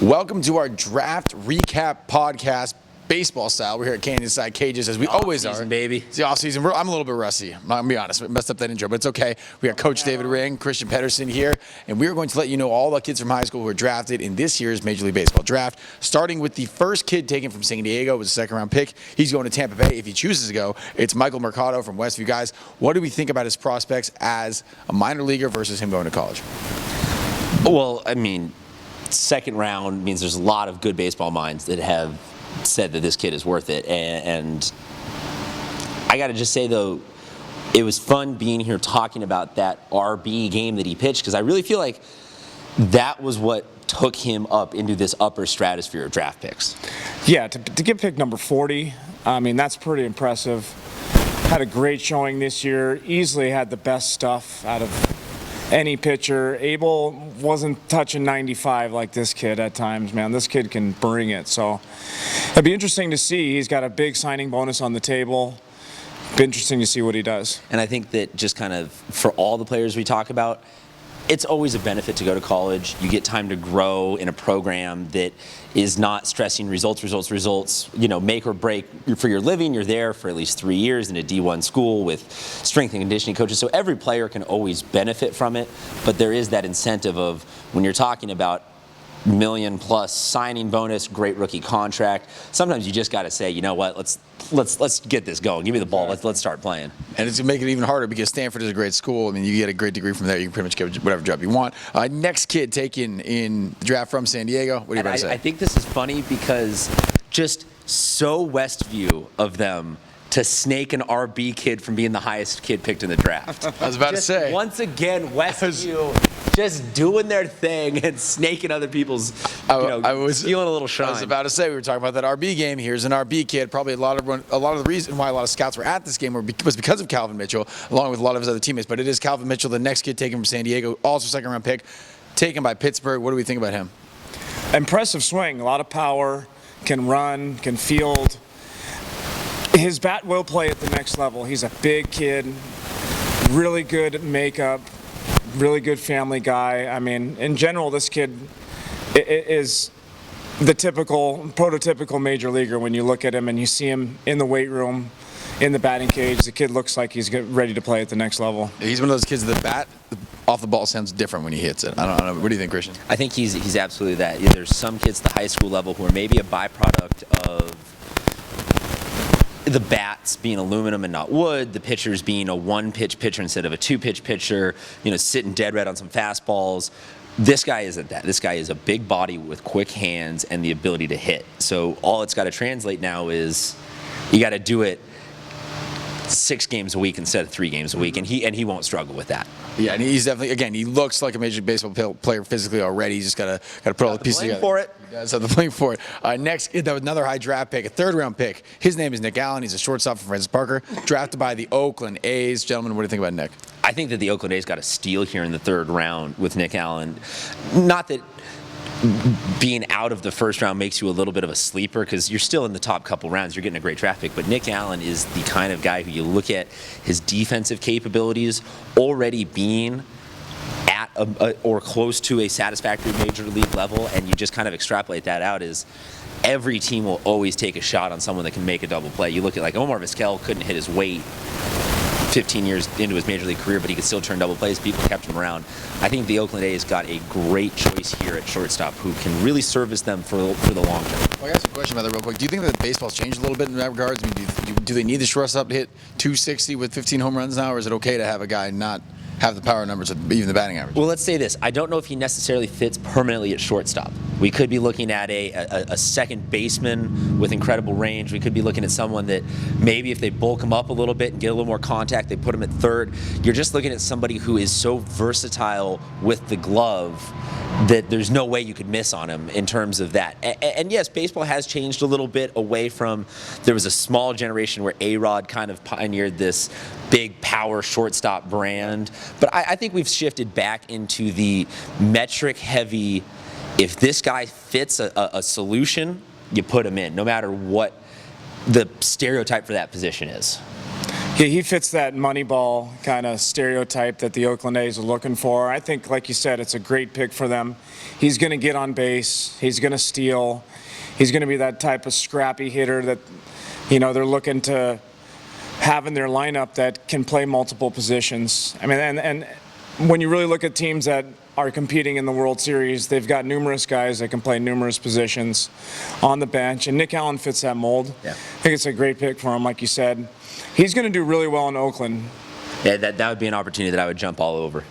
Welcome to our draft recap podcast, baseball style. We're here at Canyon Side Cages, as we always are. Baby. It's the off season. I'm a little bit rusty. I'm gonna be honest. I messed up that intro, but it's okay. We got Coach David Ring, Christian Pedersen here, and we are going to let you know all the kids from high school who were drafted in this year's Major League Baseball draft. Starting with the first kid taken from San Diego, was a second-round pick. He's going to Tampa Bay if he chooses to go. It's Michael Mercado from Westview. Guys, what do we think about his prospects as a minor leaguer versus him going to college? Well, I mean, second round means there's a lot of good baseball minds that have said that this kid is worth it. And I got to just say, though, it was fun being here talking about that RB game that he pitched, because I really feel like that was what took him up into this upper stratosphere of draft picks. Yeah, to get pick number 40, I mean, that's pretty impressive. Had a great showing this year, easily had the best stuff out of any pitcher. Abel wasn't touching 95 like this kid at times, man. This kid can bring it. So it'd be interesting to see. He's got a big signing bonus on the table. Be interesting to see what he does. And I think that just kind of for all the players we talk about, it's always a benefit to go to college. You get time to grow in a program that is not stressing results, you know, make or break for your living. You're there for at least 3 years in a D1 school with strength and conditioning coaches. So every player can always benefit from it, but there is that incentive of when you're talking about million plus signing bonus, great rookie contract. Sometimes you just got to say, you know what, let's get this going. Give me the ball. Let's start playing. And it's going to make it even harder because Stanford is a great school. I mean, you get a great degree from there. You can pretty much get whatever job you want. Next kid taken in the draft from San Diego. What do you about to say? I think this is funny because just so Westview of them to snake an RB kid from being the highest kid picked in the draft. I was about to say. Once again, Westview just doing their thing and snaking other people's, stealing a little shine. I was about to say, we were talking about that RB game. Here's an RB kid. Probably a lot of the reason why a lot of scouts were at this game was because of Calvin Mitchell, along with a lot of his other teammates. But it is Calvin Mitchell, the next kid taken from San Diego, also second-round pick, taken by Pittsburgh. What do we think about him? Impressive swing, a lot of power, can run, can field. His bat will play at the next level. He's a big kid, really good makeup, really good family guy. I mean, in general, this kid is the prototypical major leaguer. When you look at him and you see him in the weight room, in the batting cage, the kid looks like he's ready to play at the next level. He's one of those kids that the bat off the ball sounds different when he hits it. I don't know. What do you think, Christian? I think he's absolutely that. There's some kids at the high school level who are maybe a byproduct of the bats being aluminum and not wood, the pitchers being a one-pitch pitcher instead of a two-pitch pitcher, sitting dead red on some fastballs. This guy isn't that. This guy is a big body with quick hands and the ability to hit. So all it's got to translate now is you got to do it 6 games a week instead of 3 games a week, and he won't struggle with that. Yeah, and he's definitely, again, he looks like a Major League Baseball player physically already. He's just got to put all the pieces together. For it. He does have the playing for it. Next, that was another high draft pick, a third-round pick. His name is Nick Allen. He's a shortstop from Francis Parker, drafted by the Oakland A's. Gentlemen, what do you think about Nick? I think that the Oakland A's got a steal here in the 3rd round with Nick Allen. Not that being out of the 1st round makes you a little bit of a sleeper, because you're still in the top couple rounds. You're getting a great draft pick. But Nick Allen is the kind of guy who you look at his defensive capabilities already being at or close to a satisfactory major league level, and you just kind of extrapolate that out as every team will always take a shot on someone that can make a double play. You look at like Omar Vizquel couldn't hit his weight 15 years into his major league career, but he could still turn double plays. People kept him around. I think the Oakland A's got a great choice here at shortstop who can really service them for the long term. Well, I got a question about that real quick. Do you think that baseball's changed a little bit in that regards? I mean, do they need the shortstop to hit 260 with 15 home runs now, or is it okay to have a guy not have the power numbers, even the batting average? Well, let's say this. I don't know if he necessarily fits permanently at shortstop. We could be looking at a second baseman with incredible range. We could be looking at someone that maybe if they bulk him up a little bit and get a little more contact, they put him at 3rd. You're just looking at somebody who is so versatile with the glove that there's no way you could miss on him in terms of that. And yes, baseball has changed a little bit away from, there was a small generation where A-Rod kind of pioneered this big power shortstop brand. But I think we've shifted back into the metric heavy, if this guy fits a solution, you put him in, no matter what the stereotype for that position is. he fits that Moneyball kind of stereotype that the Oakland A's are looking for. I think, like you said, it's a great pick for them. He's going to get on base. He's going to steal. He's going to be that type of scrappy hitter that, they're looking to have in their lineup that can play multiple positions. I mean, and when you really look at teams that are competing in the World Series, they've got numerous guys that can play numerous positions on the bench, and Nick Allen fits that mold. Yeah. I think it's a great pick for him, like you said. He's going to do really well in Oakland. Yeah, that would be an opportunity that I would jump all over.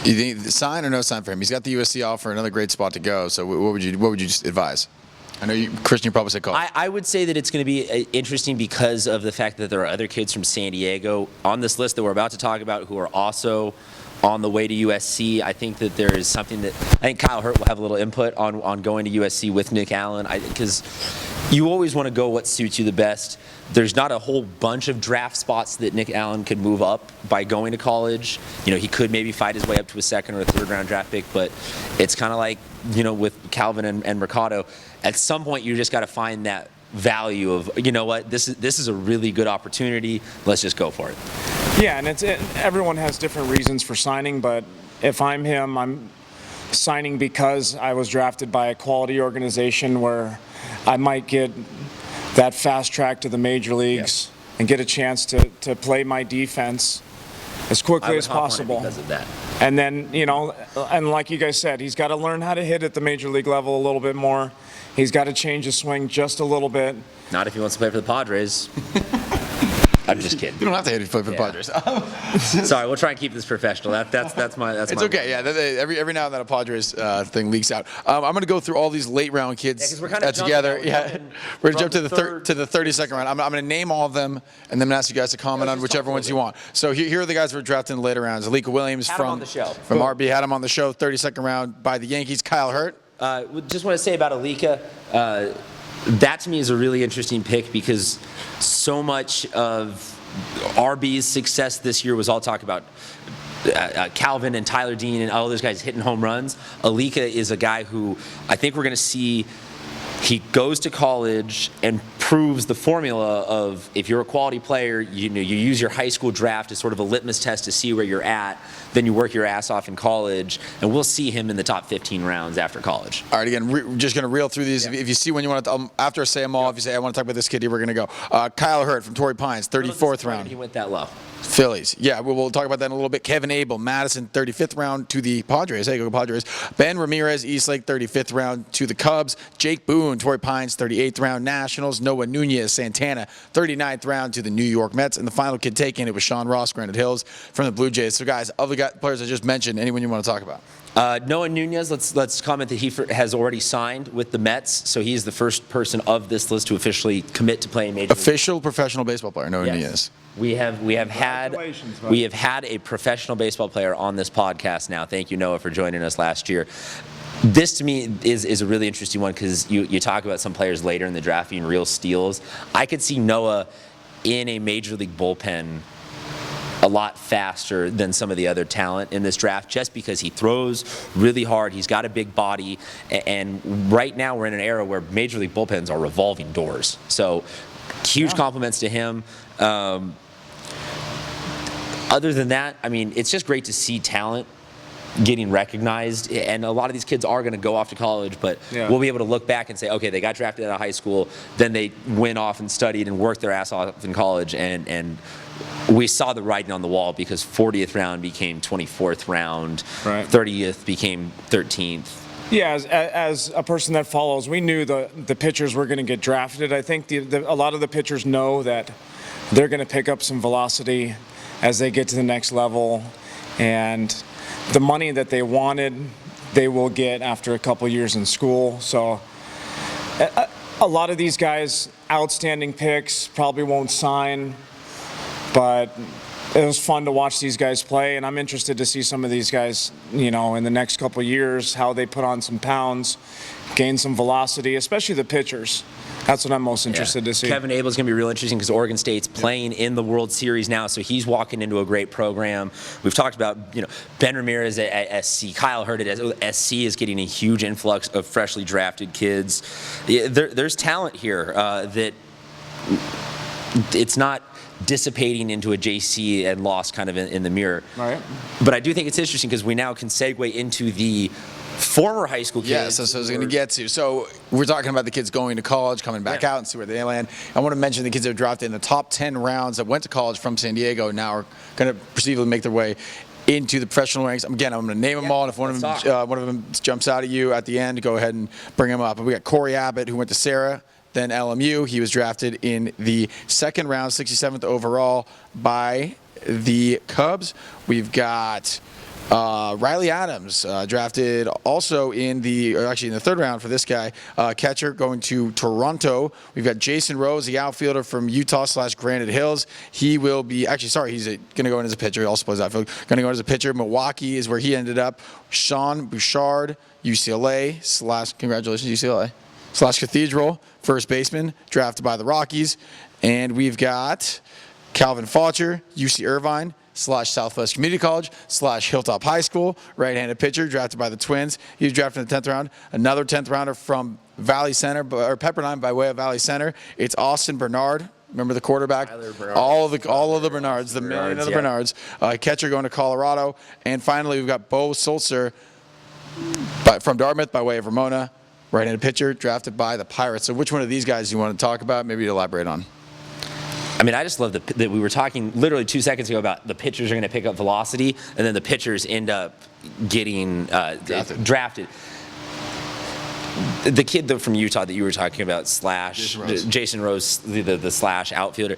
You think sign or no sign for him? He's got the USC offer, another great spot to go. So what would you just advise? I know Christian, you probably say call. I would say that it's going to be interesting because of the fact that there are other kids from San Diego on this list that we're about to talk about who are also on the way to USC. I think that there is something that I think Kyle Hurt will have a little input on going to USC with Nick Allen, because you always want to go what suits you the best. There's not a whole bunch of draft spots that Nick Allen could move up by going to college. He could maybe fight his way up to a second or a third round draft pick, but it's kind of like, with Calvin and Mercado. At some point, you just got to find that value of, this is a really good opportunity. Let's just go for it. Yeah, and everyone has different reasons for signing, but if I'm him, I'm signing because I was drafted by a quality organization where I might get that fast track to the major leagues and get a chance to play my defense as quickly as possible. Because of that. And then, and like you guys said, he's got to learn how to hit at the major league level a little bit more. He's got to change his swing just a little bit. Not if he wants to play for the Padres. I'm just kidding. You don't have to hit it for the Padres. Sorry, we'll try and keep this professional. That's my. It's okay. Yeah, every now and then a Padres thing leaks out. I'm going to go through all these late round kids 'cause we're kind of together. We're going to jump to the 32nd round. I'm going to name all of them, and then I'm going to ask you guys to comment on whichever ones you want. So here are the guys who were drafted in the later rounds. Alika Williams Had him on the show. from RB had him on the show. 32nd round by the Yankees. Kyle Hurt. Just want to say about Alika, that to me is a really interesting pick because so much of RB's success this year was all talk about Calvin and Tyler Dean and all those guys hitting home runs. Alika is a guy who I think we're going to see. He goes to college and proves the formula of if you're a quality player, you use your high school draft as sort of a litmus test to see where you're at. Then you work your ass off in college, and we'll see him in the top 15 rounds after college. All right, again, we're just going to reel through these. If you see when you want to, after I say them all, if you say I want to talk about this kid, here we're going to go. Kyle Hurt from Torrey Pines, 34th round. He went that low. Phillies. Yeah, we'll talk about that in a little bit. Kevin Abel, Madison, 35th round to the Padres. Hey, go Padres. Ben Ramirez, Eastlake, 35th round to the Cubs. Jake Boone, Torrey Pines, 38th round, Nationals. Noah Nunez, Santana, 39th round to the New York Mets. And the final kid taken, it was Sean Ross, Granite Hills, from the Blue Jays. So, guys, of the players I just mentioned, anyone you want to talk about? Noah Nunez, let's comment that he has already signed with the Mets, so he's the first person of this list to officially commit to playing major league. Official professional baseball player, Noah Nunez. We have had a professional baseball player on this podcast now. Thank you, Noah, for joining us last year. This to me is a really interesting one because you talk about some players later in the draft being real steals. I could see Noah in a major league bullpen a lot faster than some of the other talent in this draft just because he throws really hard. He's got a big body. And right now we're in an era where major league bullpens are revolving doors. So huge compliments to him. Other than that, I mean, it's just great to see talent getting recognized, and a lot of these kids are going to go off to college, but we'll be able to look back and say, okay, they got drafted out of high school, then they went off and studied and worked their ass off in college, and we saw the writing on the wall because 40th round became 24th round, 30th became 13th. Yeah, as a person that follows, we knew the pitchers were going to get drafted. I think a lot of the pitchers know that they're going to pick up some velocity as they get to the next level, and the money that they wanted, they will get after a couple years in school. So a lot of these guys, outstanding picks, probably won't sign, but it was fun to watch these guys play, and I'm interested to see some of these guys, in the next couple of years, how they put on some pounds, gain some velocity, especially the pitchers. That's what I'm most interested to see. Kevin Abel is going to be real interesting because Oregon State's playing in the World Series now, so he's walking into a great program. We've talked about, Ben Ramirez at SC, Kyle Hurt at SC is getting a huge influx of freshly drafted kids. There's talent here that it's not dissipating into a JC and lost kind of in the mirror. Right. But I do think it's interesting because we now can segue into the former high school kids. Yeah, so I was going to get to. So we're talking about the kids going to college, coming back out and see where they land. I want to mention the kids that were drafted in the top 10 rounds that went to college from San Diego now are going to perceivably make their way into the professional ranks. Again, I'm going to name them all, and if one of them jumps out at you at the end, go ahead and bring them up. But we got Corey Abbott, who went to Sarah, then LMU. He was drafted in the second round, 67th overall by the Cubs. We've got Riley Adams, drafted also in the third round for this guy, catcher, going to Toronto. We've got Jason Rose, the outfielder from Utah/Granite Hills. He will be, he's going to go in as a pitcher. He also plays outfield. Going to go in as a pitcher. Milwaukee is where he ended up. Sean Bouchard, UCLA / congratulations UCLA / Cathedral, first baseman, drafted by the Rockies. And we've got Calvin Faucher, UC Irvine / Southwest Community College / Hilltop High School, right-handed pitcher, drafted by the Twins. He was drafted in the 10th round. Another 10th rounder from Valley Center, or Pepperdine by way of Valley Center. It's Austin Bernard. Remember the quarterback? All of the Bernards, the million of the Bernards. Catcher going to Colorado. And finally, we've got Bo Sulzer from Dartmouth by way of Ramona, right-handed pitcher, drafted by the Pirates. So which one of these guys do you want to talk about? Maybe elaborate on. I mean, I just love that we were talking literally 2 seconds ago about the pitchers are going to pick up velocity, and then the pitchers end up getting drafted. The kid though from Utah that you were talking about, Jason Rose, the slash outfielder,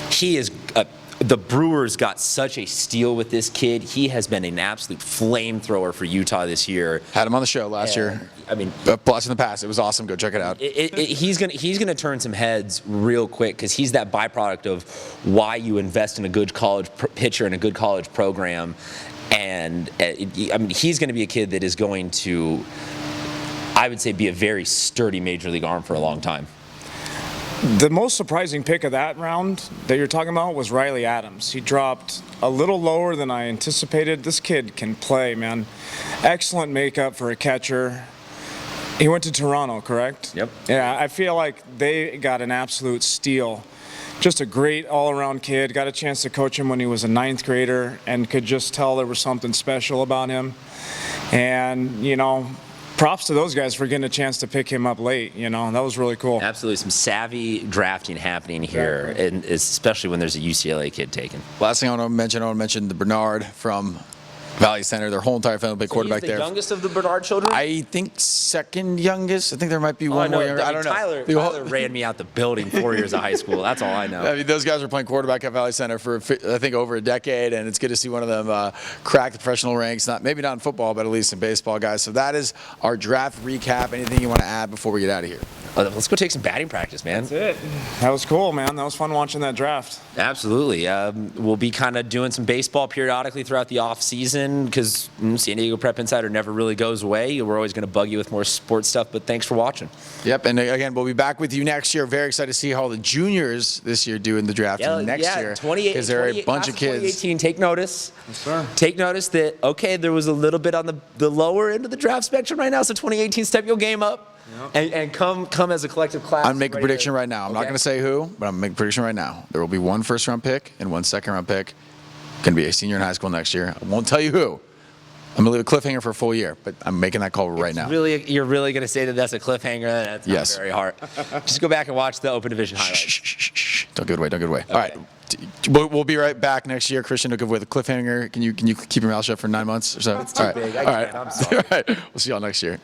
he is. The Brewers got such a steal with this kid. He has been an absolute flamethrower for Utah this year. Had him on the show last year. I mean, blast in the past. It was awesome. Go check it out. He's gonna turn some heads real quick because he's that byproduct of why you invest in a good college pitcher and a good college program. And I mean, he's going to be a kid that is going to, I would say, be a very sturdy major league arm for a long time. The most surprising pick of that round that you're talking about was Riley Adams. He dropped a little lower than I anticipated. This kid can play, man. Excellent makeup for a catcher. He went to Toronto, correct? Yep. Yeah, I feel like they got an absolute steal. Just a great all-around kid. Got a chance to coach him when he was a 9th grader and could just tell there was something special about him. And, you know, props to those guys for getting a chance to pick him up late. You know, that was really cool. Absolutely, some savvy drafting happening here, and especially when there's a UCLA kid taken. Last thing I want to mention the Bernard from Valley Center. Their whole entire family played quarterback there. He's the youngest of the Bernard children? I think second youngest. I think there might be one more younger. I don't know. Tyler ran me out the building 4 years of high school. That's all I know. I mean, those guys were playing quarterback at Valley Center for, I think, over a decade, and it's good to see one of them crack the professional ranks. Maybe not in football, but at least in baseball, guys. So that is our draft recap. Anything you want to add before we get out of here? Let's go take some batting practice, man. That's it. That was cool, man. That was fun watching that draft. Absolutely. We'll be kind of doing some baseball periodically throughout the off season because San Diego Prep Insider never really goes away. We're always going to bug you with more sports stuff, but thanks for watching. Yep, and again, we'll be back with you next year. Very excited to see how the juniors this year do in the draft next year. Because there are a bunch of kids. 2018, take notice. Yes, sir. Take notice that, okay, there was a little bit on the lower end of the draft spectrum right now, so 2018, step your game up. Yep. And come as a collective class. I'm making a prediction right now. I'm not going to say who, but I'm making a prediction right now. There will be one first-round pick and one second-round pick. Going to be a senior in high school next year. I won't tell you who. I'm going to leave a cliffhanger for a full year, but I'm making that call right now. You're really going to say that that's a cliffhanger? That's not very hard. Just go back and watch the Open Division highlights. Shh. Don't give it away. Okay. All right. We'll be right back next year. Christian, don't give away the cliffhanger. Can you keep your mouth shut for 9 months or so? That's too big. All right. All right. We'll see y'all next year.